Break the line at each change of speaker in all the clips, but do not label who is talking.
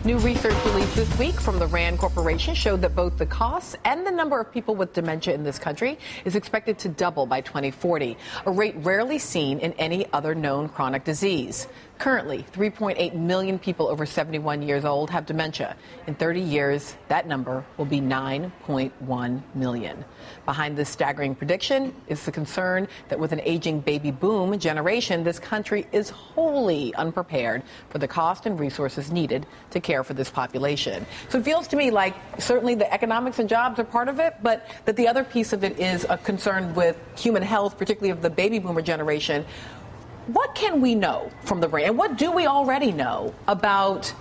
New research released this week from the RAND Corporation showed that both the costs and the number of people with dementia in this country is expected to double by 2040, a rate rarely seen in any other known chronic disease. Currently, 3.8 million people over 71 years old have dementia. In 30 years, that number will be 9.1 million. Behind this staggering prediction is the concern that with an aging baby boom generation, this country is wholly unprepared for the cost and resources needed to care for this population. So it feels to me like certainly the economics and jobs are part of it, but that the other piece of it is a concern with human health, particularly of the baby boomer generation. What can we know from the brain, and what do we already know about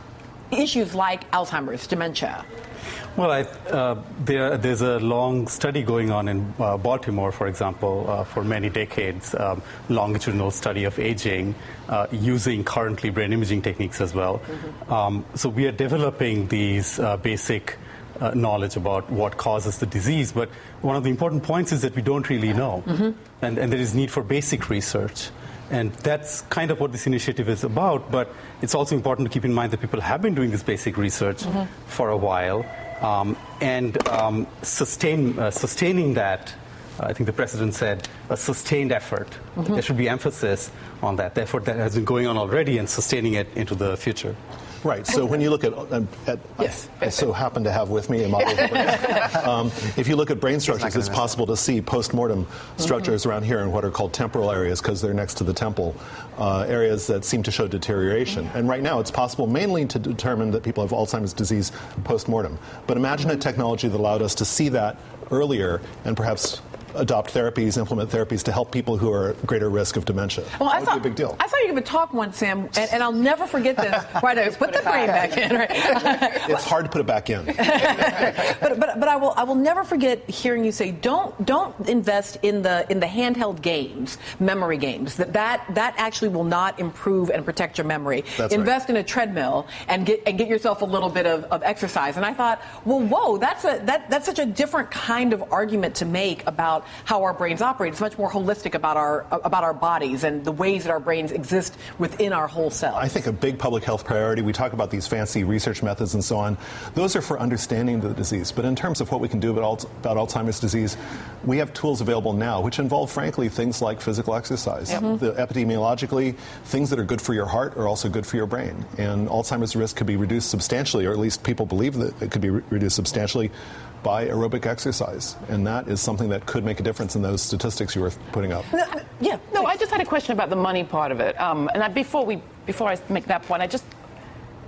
issues like Alzheimer's, dementia?
Well, there's a long study going on in Baltimore, for example, for many decades, longitudinal study of aging using currently brain imaging techniques as well. So we are developing these basic knowledge about what causes the disease. But one of the important points is that we don't really know. And there is need for basic research. And that's kind of what this initiative is about. But it's also important to keep in mind that people have been doing this basic research for a while. Sustaining that, I think the president said, a sustained effort. There should be emphasis on that. The effort that has been going on already and sustaining it into the future.
Right. So when you look at
yes.
I so happen to have with me a model of the brain. If you look at brain structures, it's possible to see post-mortem structures around here in what are called temporal areas because they're next to the temple, areas that seem to show deterioration. And right now it's possible mainly to determine that people have Alzheimer's disease post-mortem. But imagine a technology that allowed us to see that earlier and perhaps adopt therapies, implement therapies to help people who are at greater risk of dementia.
Well,
that would be a big deal.
I saw you give a talk once, Sam, and I'll never forget this. Right, put the brain back in. Right?
It's hard to put it back in.
but I will never forget hearing you say, don't invest in the handheld games, memory games. That actually will not improve and protect your memory. Invest in a treadmill and get yourself a little bit of exercise. And I thought, well, whoa, that's such a different kind of argument to make about how our brains operate. It's much more holistic about our bodies and the ways that our brains exist within our whole selves.
I think a big public health priority, we talk about these fancy research methods and so on, those are for understanding the disease. But in terms of what we can do about Alzheimer's disease, we have tools available now which involve, frankly, things like physical exercise. Epidemiologically, things that are good for your heart are also good for your brain. And Alzheimer's risk could be reduced substantially, or at least people believe that it could be reduced substantially by aerobic exercise. And that is something that could make a difference in those statistics you were putting up.
No, I just had a question about the money part of it. Before I make that point,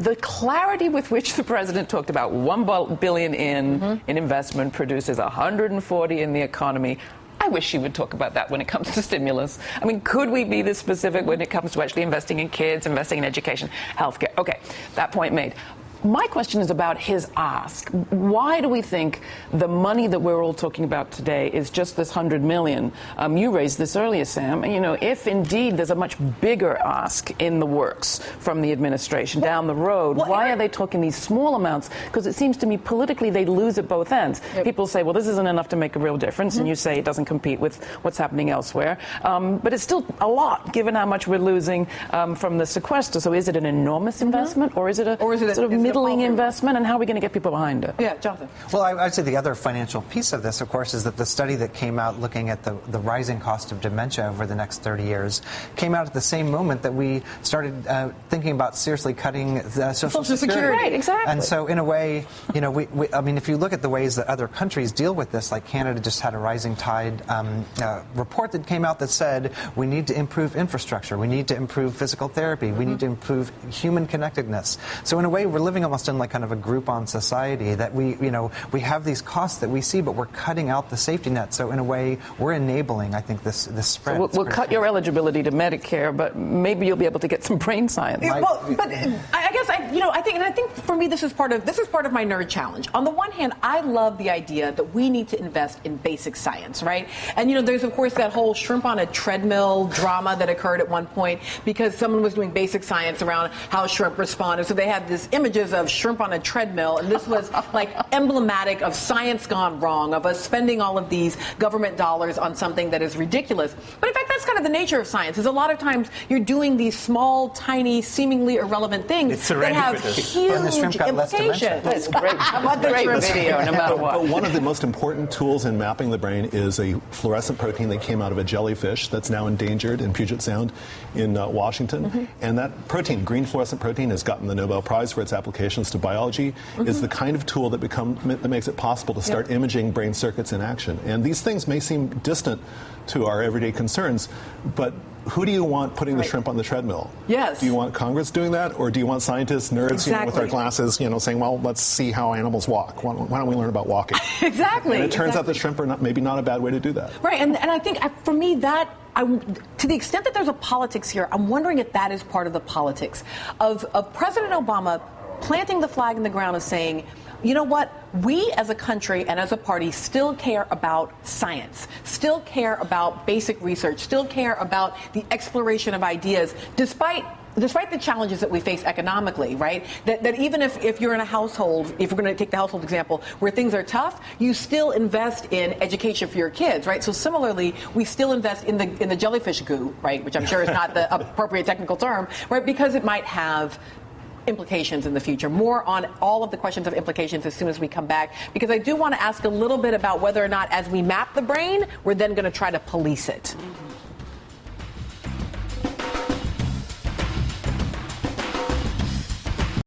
the clarity with which the president talked about $1 billion in investment produces 140 in the economy. I wish he would talk about that when it comes to stimulus. I mean, could we be this specific when it comes to actually investing in kids, investing in education, healthcare? Okay, that point made. My question is about his ask. Why do we think the money that we're all talking about today is just this $100 million? You raised this earlier, Sam. You know, if indeed there's a much bigger ask in the works from the administration down the road, why are they talking these small amounts? Because it seems to me politically they lose at both ends. People say, well, this isn't enough to make a real difference, and you say it doesn't compete with what's happening elsewhere. But it's still a lot, given how much we're losing from the sequester. So is it an enormous investment, or is it a sort of middling investment, and how are we going to get people behind it?
Yeah, Jonathan.
Well, I'd say the other financial piece of this, of course, is that the study that came out looking at the rising cost of dementia over the next 30 years came out at the same moment that we started thinking about seriously cutting Social Security.
Right, exactly.
And so, in a way, you know, I mean, if you look at the ways that other countries deal with this, like Canada just had a rising tide report that came out that said we need to improve infrastructure, we need to improve physical therapy, we need to improve human connectedness. So, in a way, we're living almost in like kind of a Groupon society that we have these costs that we see, but we're cutting out the safety net. So in a way, we're enabling, I think, this spread.
So we'll cut your eligibility to Medicare, but maybe you'll be able to get some brain science.
Well, but I think for me this is part of my nerd challenge. On the one hand, I love the idea that we need to invest in basic science, right? And there's of course that whole shrimp on a treadmill drama that occurred at one point because someone was doing basic science around how shrimp responded. So they had these images of shrimp on a treadmill, and this was like emblematic of science gone wrong, of us spending all of these government dollars on something that is ridiculous. But in fact, that's kind of the nature of science, is a lot of times you're doing these small, tiny, seemingly irrelevant things that have huge
And the shrimp got less dementia.
implications.
That's great.
How about the
Great
shrimp?
video, no matter
But
what.
one of the most important tools in mapping the brain is a fluorescent protein that came out of a jellyfish that's now endangered in Puget Sound in Washington. And that protein, green fluorescent protein, has gotten the Nobel Prize for its applications to biology, is the kind of tool that makes it possible to start imaging brain circuits in action. And these things may seem distant to our everyday concerns, but who do you want putting the shrimp on the treadmill?
Yes.
Do you want Congress doing that, or do you want scientists, nerds, with their glasses, saying, well, let's see how animals walk. Why don't we learn about walking?
Exactly.
And it turns out that shrimp are maybe not a bad way to do that.
Right, and I think for me to the extent that there's a politics here, I'm wondering if that is part of the politics of President Obama planting the flag in the ground of saying, you know what, we as a country and as a party still care about science, still care about basic research, still care about the exploration of ideas, despite the challenges that we face economically, right? That even if you're in a household, if we're going to take the household example, where things are tough, you still invest in education for your kids, right? So similarly, we still invest in the jellyfish goo, right? Which I'm sure is not the appropriate technical term, right? Because it might have implications in the future. More on all of the questions of implications as soon as we come back, because I do want to ask a little bit about whether or not, as we map the brain, we're then going to try to police it.